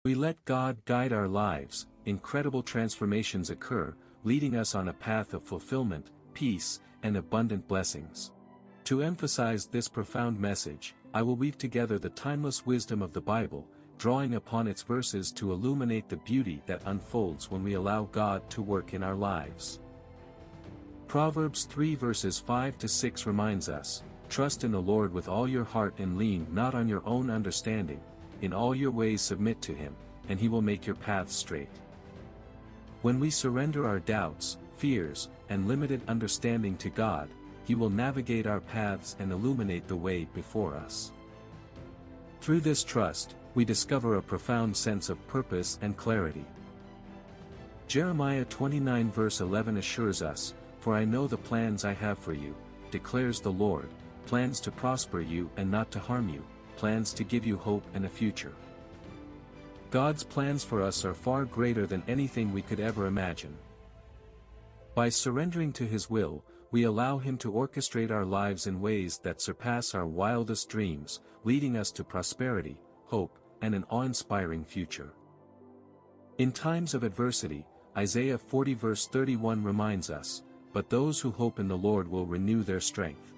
We let God guide our lives, incredible transformations occur, leading us on a path of fulfillment, peace, and abundant blessings. To emphasize this profound message, I will weave together the timeless wisdom of the Bible, drawing upon its verses to illuminate the beauty that unfolds when we allow God to work in our lives. Proverbs 3 verses 5 to 6 reminds us, "Trust in the Lord with all your heart and lean not on your own understanding, in all your ways submit to him, and he will make your paths straight." When we surrender our doubts, fears, and limited understanding to God, he will navigate our paths and illuminate the way before us. Through this trust, we discover a profound sense of purpose and clarity. Jeremiah 29 verse 11 assures us, "For I know the plans I have for you, declares the Lord, plans to prosper you and not to harm you, plans to give you hope and a future." God's plans for us are far greater than anything we could ever imagine. By surrendering to his will, we allow him to orchestrate our lives in ways that surpass our wildest dreams, leading us to prosperity, hope, and an awe-inspiring future. In times of adversity, Isaiah 40 verse 31 reminds us, "But those who hope in the Lord will renew their strength.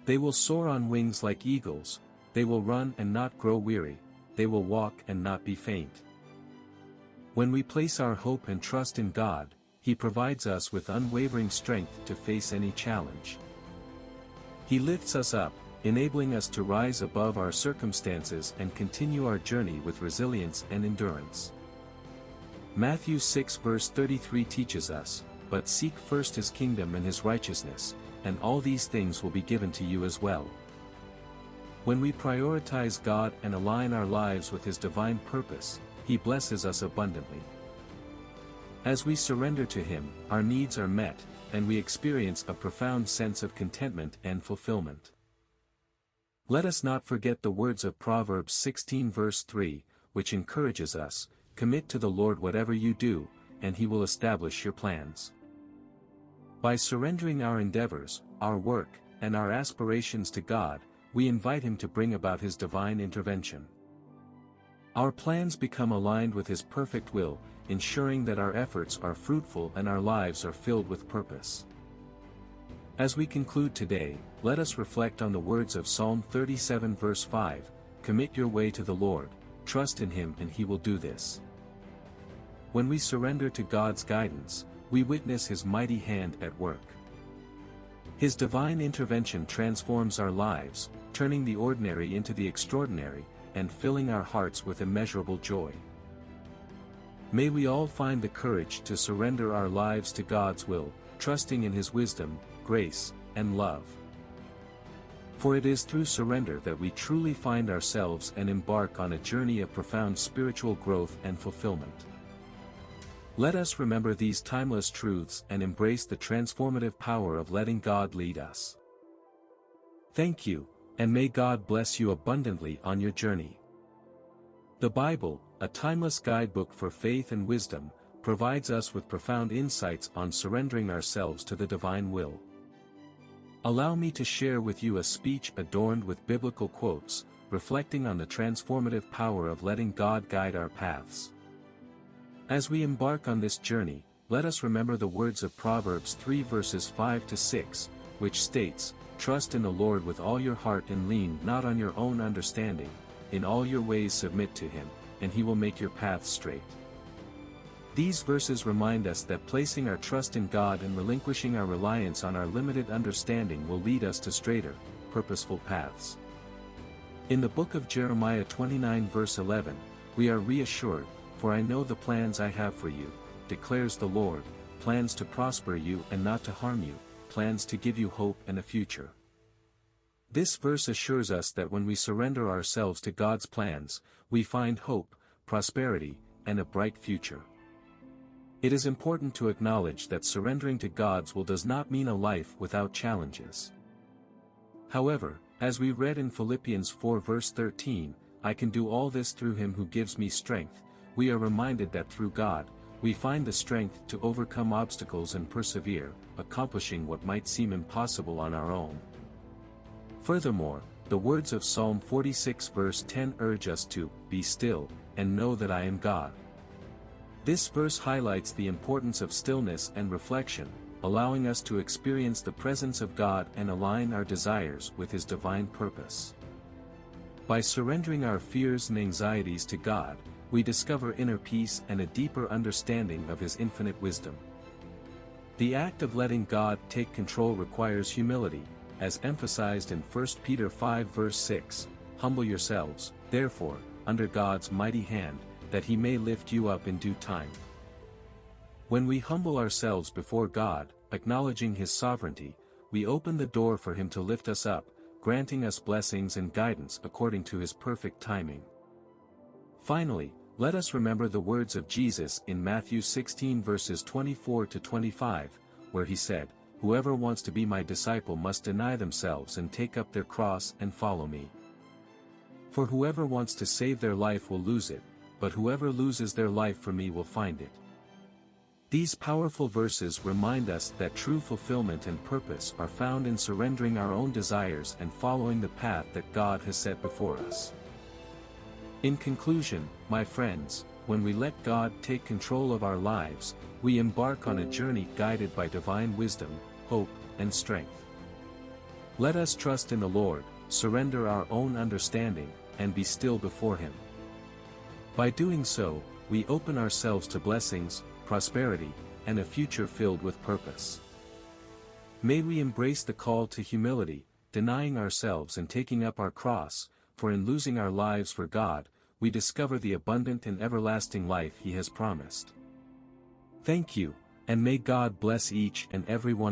They will soar on wings like eagles, they will run and not grow weary, they will walk and not be faint." When we place our hope and trust in God, he provides us with unwavering strength to face any challenge. He lifts us up, enabling us to rise above our circumstances and continue our journey with resilience and endurance. Matthew 6 verse 33 teaches us, "But seek first his kingdom and his righteousness, and all these things will be given to you as well." When we prioritize God and align our lives with his divine purpose, he blesses us abundantly. As we surrender to him, our needs are met, and we experience a profound sense of contentment and fulfillment. Let us not forget the words of Proverbs 16 verse 3, which encourages us, "Commit to the Lord whatever you do, and he will establish your plans." By surrendering our endeavors, our work, and our aspirations to God, we invite him to bring about his divine intervention. Our plans become aligned with his perfect will, ensuring that our efforts are fruitful and our lives are filled with purpose. As we conclude today, let us reflect on the words of Psalm 37 verse 5, "Commit your way to the Lord, trust in him and he will do this." When we surrender to God's guidance, we witness his mighty hand at work. His divine intervention transforms our lives, turning the ordinary into the extraordinary, and filling our hearts with immeasurable joy. May we all find the courage to surrender our lives to God's will, trusting in his wisdom, grace, and love. For it is through surrender that we truly find ourselves and embark on a journey of profound spiritual growth and fulfillment. Let us remember these timeless truths and embrace the transformative power of letting God lead us. Thank you, and may God bless you abundantly on your journey. The Bible, a timeless guidebook for faith and wisdom, provides us with profound insights on surrendering ourselves to the divine will. Allow me to share with you a speech adorned with biblical quotes, reflecting on the transformative power of letting God guide our paths. As we embark on this journey, let us remember the words of Proverbs 3 verses 5 to 6, which states, "Trust in the Lord with all your heart and lean not on your own understanding, in all your ways submit to him, and he will make your paths straight." These verses remind us that placing our trust in God and relinquishing our reliance on our limited understanding will lead us to straighter, purposeful paths. In the book of Jeremiah 29 verse 11, we are reassured, "For I know the plans I have for you, declares the Lord, plans to prosper you and not to harm you, plans to give you hope and a future." This verse assures us that when we surrender ourselves to God's plans, we find hope, prosperity, and a bright future. It is important to acknowledge that surrendering to God's will does not mean a life without challenges. However, as we read in Philippians 4 verse 13, "I can do all this through him who gives me strength," we are reminded that through God, we find the strength to overcome obstacles and persevere, accomplishing what might seem impossible on our own. Furthermore, the words of Psalm 46 verse 10 urge us to be still, and know that I am God. This verse highlights the importance of stillness and reflection, allowing us to experience the presence of God and align our desires with His divine purpose. By surrendering our fears and anxieties to God, we discover inner peace and a deeper understanding of His infinite wisdom. The act of letting God take control requires humility, as emphasized in 1 Peter 5 verse 6, "Humble yourselves, therefore, under God's mighty hand, that He may lift you up in due time." When we humble ourselves before God, acknowledging His sovereignty, we open the door for Him to lift us up, granting us blessings and guidance according to His perfect timing. Finally, let us remember the words of Jesus in Matthew 16 verses 24 to 25, where He said, "Whoever wants to be my disciple must deny themselves and take up their cross and follow me. For whoever wants to save their life will lose it, but whoever loses their life for me will find it." These powerful verses remind us that true fulfillment and purpose are found in surrendering our own desires and following the path that God has set before us. In conclusion, my friends, when we let God take control of our lives, we embark on a journey guided by divine wisdom, hope, and strength. Let us trust in the Lord, surrender our own understanding, and be still before Him. By doing so, we open ourselves to blessings, prosperity, and a future filled with purpose. May we embrace the call to humility, denying ourselves and taking up our cross, for in losing our lives for God, we discover the abundant and everlasting life He has promised. Thank you, and may God bless each and every one